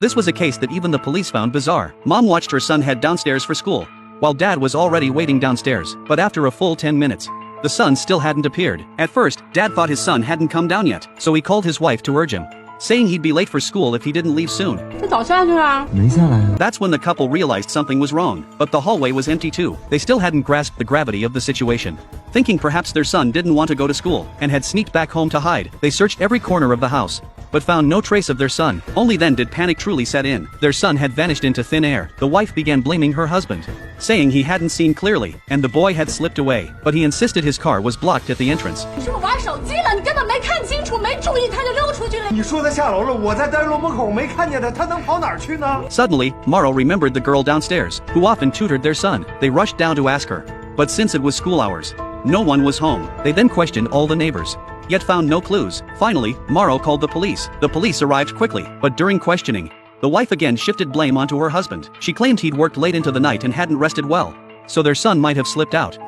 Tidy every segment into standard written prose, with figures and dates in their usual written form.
This was a case that even the police found bizarre. Mom watched her son head downstairs for school, while Dad was already waiting downstairs, but after a full 10 minutes, the son still hadn't appeared. At first, Dad thought his son hadn't come down yet, so he called his wife to urge him, saying he'd be late for school if he didn't leave soon. That's when the couple realized something was wrong, but the hallway was empty too. They still hadn't grasped the gravity of the situation. Thinking perhaps their son didn't want to go to school, and had sneaked back home to hide, they searched every corner of the house, but found no trace of their son. Only then did panic truly set in. Their son had vanished into thin air. The wife began blaming her husband, saying he hadn't seen clearly, and the boy had slipped away, but he insisted his car was blocked at the entrance. Suddenly, Morrow remembered the girl downstairs, who often tutored their son. They rushed down to ask her, but since it was school hours, no one was home. They then questioned all the neighbors, yet found no clues. Finally, Morrow called the police. The police arrived quickly, but during questioning, the wife again shifted blame onto her husband. She claimed he'd worked late into the night and hadn't rested well, so their son might have slipped out.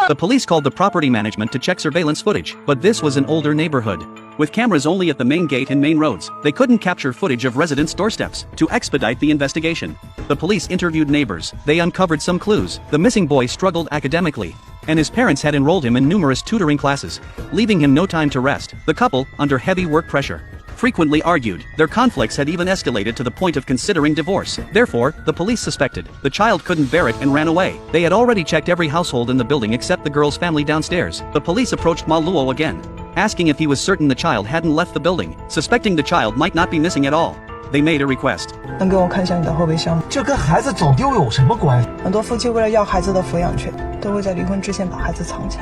The police called the property management to check surveillance footage, but this was an older neighborhood, with cameras only at the main gate and main roads. They couldn't capture footage of residents' doorsteps. To expedite the investigation, the police interviewed neighbors. They uncovered some clues. The missing boy struggled academically, and his parents had enrolled him in numerous tutoring classes, leaving him no time to rest. The couple, under heavy work pressure, frequently argued. Their conflicts had even escalated to the point of considering divorce. Therefore, the police suspected the child couldn't bear it and ran away. They had already checked every household in the building except the girl's family downstairs. The police approached Ma Luo again, asking if he was certain the child hadn't left the building. Suspecting the child might not be missing at all, they made a request.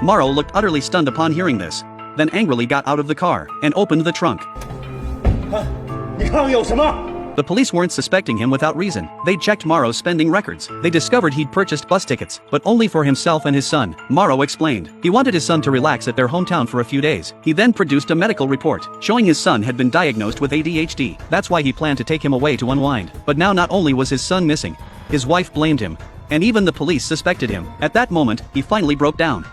Morrow looked utterly stunned upon hearing this, then angrily got out of the car and opened the trunk. The police weren't suspecting him without reason. They checked Morrow's spending records. They discovered he'd purchased bus tickets, but only for himself and his son. Morrow explained he wanted his son to relax at their hometown for a few days. He then produced a medical report, showing his son had been diagnosed with ADHD. That's why he planned to take him away to unwind. But now not only was his son missing, his wife blamed him, and even the police suspected him. At that moment, he finally broke down.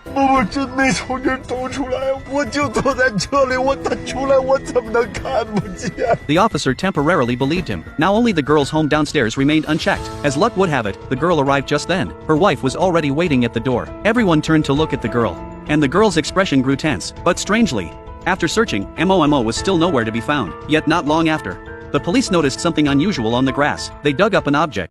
The officer temporarily believed him. Now only the girl's home downstairs remained unchecked. As luck would have it, the girl arrived just then. Her wife was already waiting at the door. Everyone turned to look at the girl, and the girl's expression grew tense. But strangely, after searching, Momo was still nowhere to be found. Yet not long after, the police noticed something unusual on the grass. They dug up an object